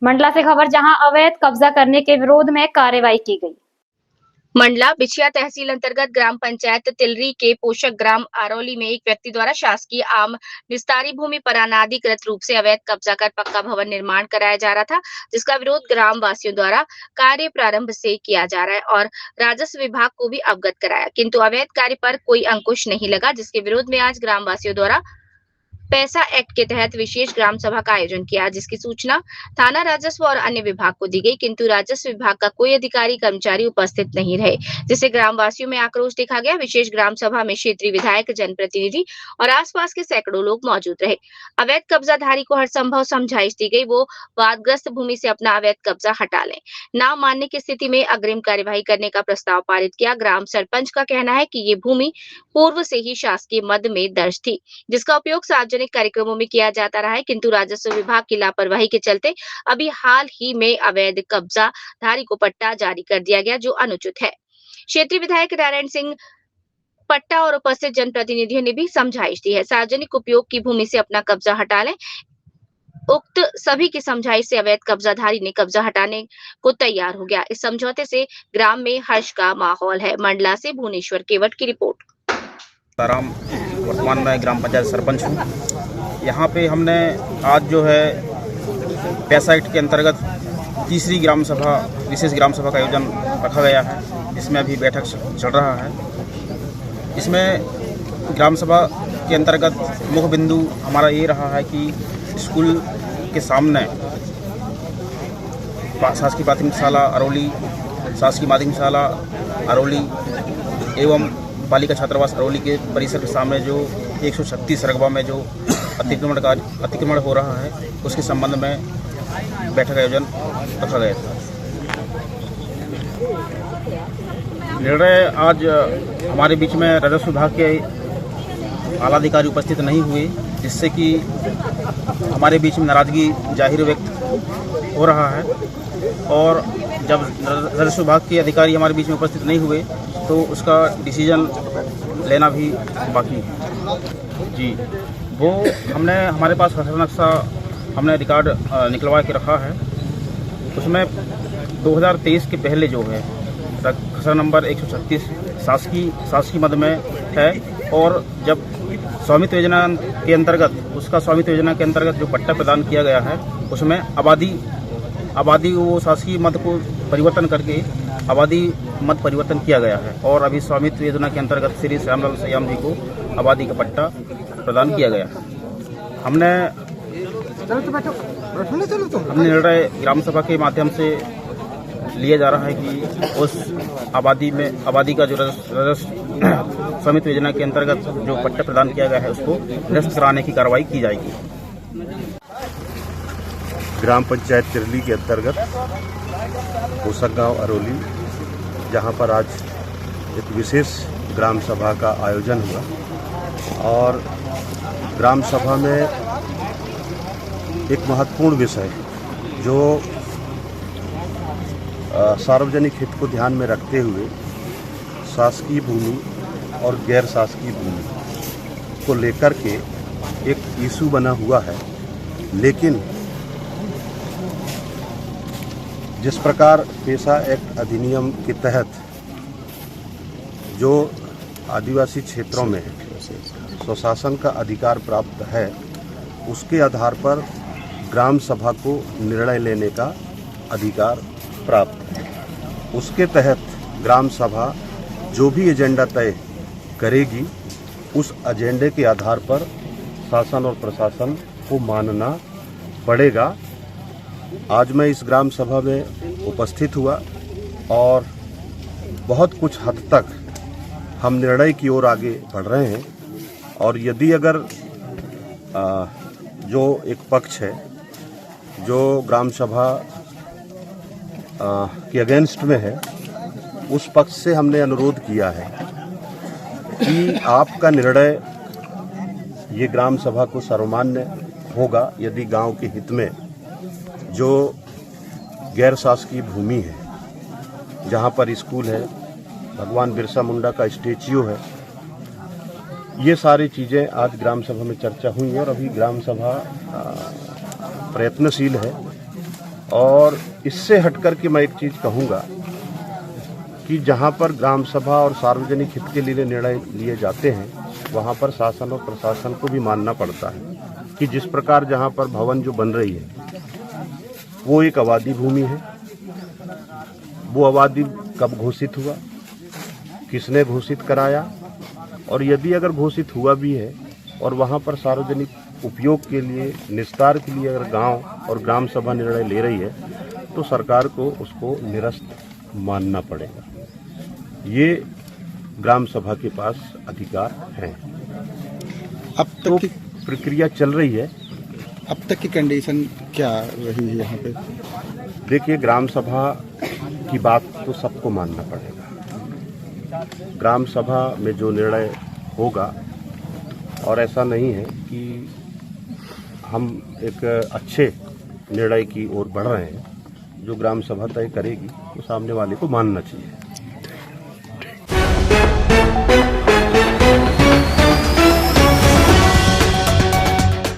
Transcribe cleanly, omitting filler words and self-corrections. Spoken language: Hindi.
मंडला से खबर, जहां अवैध कब्जा करने के विरोध में कार्रवाई की गई। मंडला बिछिया तहसील अंतर्गत ग्राम पंचायत तिलरी के पोषक ग्राम आरौली में एक व्यक्ति द्वारा शासकीय आम निस्तारी भूमि पर अनाधिकृत रूप से अवैध कब्जा कर पक्का भवन निर्माण कराया जा रहा था, जिसका विरोध ग्राम वासियों द्वारा कार्य प्रारंभ से किया जा रहा है और राजस्व विभाग को भी अवगत कराया, किंतु अवैध कार्य पर कोई अंकुश नहीं लगा, जिसके विरोध में आज ग्राम वासियों द्वारा पैसा एक्ट के तहत विशेष ग्राम सभा का आयोजन किया, जिसकी सूचना थाना राजस्व और अन्य विभाग को दी गई, किंतु राजस्व विभाग का कोई अधिकारी कर्मचारी उपस्थित नहीं रहे, जिससे ग्रामवासियों में आक्रोश देखा गया। विशेष ग्राम सभा में क्षेत्रीय विधायक, जनप्रतिनिधि और आसपास के सैकड़ों लोग मौजूद रहे। अवैध कब्जाधारी को हर संभव समझाइश दी गई, वो वादग्रस्त भूमि से अपना अवैध कब्जा हटा लें। ना मानने की स्थिति में अग्रिम कार्यवाही करने का प्रस्ताव पारित किया। ग्राम सरपंच का कहना है कि ये भूमि पूर्व से ही शासकीय मद में दर्ज थी, जिसका उपयोग सार्वजनिक कार्यक्रमों में किया जाता रहा है, किंतु राजस्व विभाग की लापरवाही के चलते अभी हाल ही में अवैध कब्जाधारी को पट्टा जारी कर दिया गया, जो अनुचित है। क्षेत्रीय विधायक नारायण सिंह पट्टा और उपस्थित जनप्रतिनिधियों ने भी समझाइश दी है। सार्वजनिक उपयोग की भूमि से अपना कब्जा हटा लें। उक्त सभी की समझाइश से अवैध कब्जाधारी ने कब्जा हटाने को तैयार हो गया। इस समझौते से ग्राम में हर्ष का माहौल है। मंडला से भुवनेश्वर केवट की रिपोर्ट। ताराम, वर्तमान में ग्राम पंचायत सरपंच हूँ। यहाँ पे हमने आज जो है पैसा एक्ट के अंतर्गत तीसरी ग्राम सभा, विशेष ग्राम सभा का आयोजन रखा गया है। इसमें अभी बैठक चल रहा है। इसमें ग्राम सभा के अंतर्गत मुख्य बिंदु हमारा ये रहा है कि स्कूल के सामने शासकीय प्राथमिक शाला अरौली, शासकीय माध्यमिक शाला अरौली एवं बालिका छात्रावास अरौली के परिसर के सामने जो 136 रकबा में जो अतिक्रमण हो रहा है, उसके संबंध में बैठक आयोजन रखा गया था। निर्णय आज हमारे बीच में राजस्व विभाग के आला अधिकारी उपस्थित नहीं हुए, जिससे कि हमारे बीच में नाराजगी जाहिर व्यक्त हो रहा है। और जब राजस्व विभाग के अधिकारी हमारे बीच में उपस्थित नहीं हुए तो उसका डिसीजन लेना भी बाकी है जी। वो हमने हमारे पास खसरा नक्शा हमने रिकॉर्ड निकलवा के रखा है। उसमें 2023 के पहले जो है खसरा नंबर 136 शासकीय मद में है, और जब स्वामित्व योजना के अंतर्गत जो पट्टा प्रदान किया गया है, उसमें आबादी वो शासकीय मद को परिवर्तन करके आबादी मत परिवर्तन किया गया है, और अभी स्वामित्व योजना के अंतर्गत श्री श्यामलाल सयाम जी को आबादी का पट्टा प्रदान किया गया है। हमने निर्णय ग्राम सभा के माध्यम से लिया जा रहा है कि उस आबादी का जो स्वामित्व योजना के अंतर्गत जो पट्टा प्रदान किया गया है, उसको निरस्त कराने की कार्रवाई की जाएगी। ग्राम पंचायत तिरली के अंतर्गत पोषक गांव अरौली, जहां पर आज एक विशेष ग्राम सभा का आयोजन हुआ, और ग्राम सभा में एक महत्वपूर्ण विषय जो सार्वजनिक हित को ध्यान में रखते हुए शासकीय भूमि और गैर शासकीय भूमि को लेकर के एक इशू बना हुआ है। लेकिन जिस प्रकार पैसा एक्ट अधिनियम के तहत जो आदिवासी क्षेत्रों में स्वशासन का अधिकार प्राप्त है, उसके आधार पर ग्राम सभा को निर्णय लेने का अधिकार प्राप्त है। उसके तहत ग्राम सभा जो भी एजेंडा तय करेगी, उस एजेंडे के आधार पर शासन और प्रशासन को मानना पड़ेगा। आज मैं इस ग्राम सभा में उपस्थित हुआ और बहुत कुछ हद तक हम निर्णय की ओर आगे बढ़ रहे हैं, और यदि अगर जो एक पक्ष है जो ग्राम सभा के अगेंस्ट में है, उस पक्ष से हमने अनुरोध किया है कि आपका निर्णय ये ग्राम सभा को सर्वमान्य होगा यदि गांव के हित में जो गैर शासकीय भूमि है, जहां पर स्कूल है, भगवान बिरसा मुंडा का स्टैच्यू है, ये सारी चीज़ें आज ग्राम सभा में चर्चा हुई हैं, और अभी ग्राम सभा प्रयत्नशील है और इससे हटकर के मैं एक चीज़ कहूँगा कि जहाँ पर ग्राम सभा और सार्वजनिक हित के लिए निर्णय लिए जाते हैं वहाँ पर शासन और प्रशासन को भी मानना पड़ता है कि जिस प्रकार जहाँ पर भवन जो बन रही है वो एक आबादी भूमि है। वो आबादी कब घोषित हुआ, किसने घोषित कराया, और यदि अगर घोषित हुआ भी है और वहाँ पर सार्वजनिक उपयोग के लिए निस्तार के लिए अगर गांव और ग्राम सभा निर्णय ले रही है तो सरकार को उसको निरस्त मानना पड़ेगा। ये ग्राम सभा के पास अधिकार है। अब तो तक की प्रक्रिया चल रही है। अब तक की कंडीशन क्या रही है यहाँ पे? देखिए, ग्राम सभा की बात तो सबको मानना पड़ेगा। ग्राम सभा में जो निर्णय होगा, और ऐसा नहीं है कि हम एक अच्छे निर्णय की ओर बढ़ रहे हैं, जो ग्राम सभा तय करेगी तो सामने वाले को मानना चाहिए।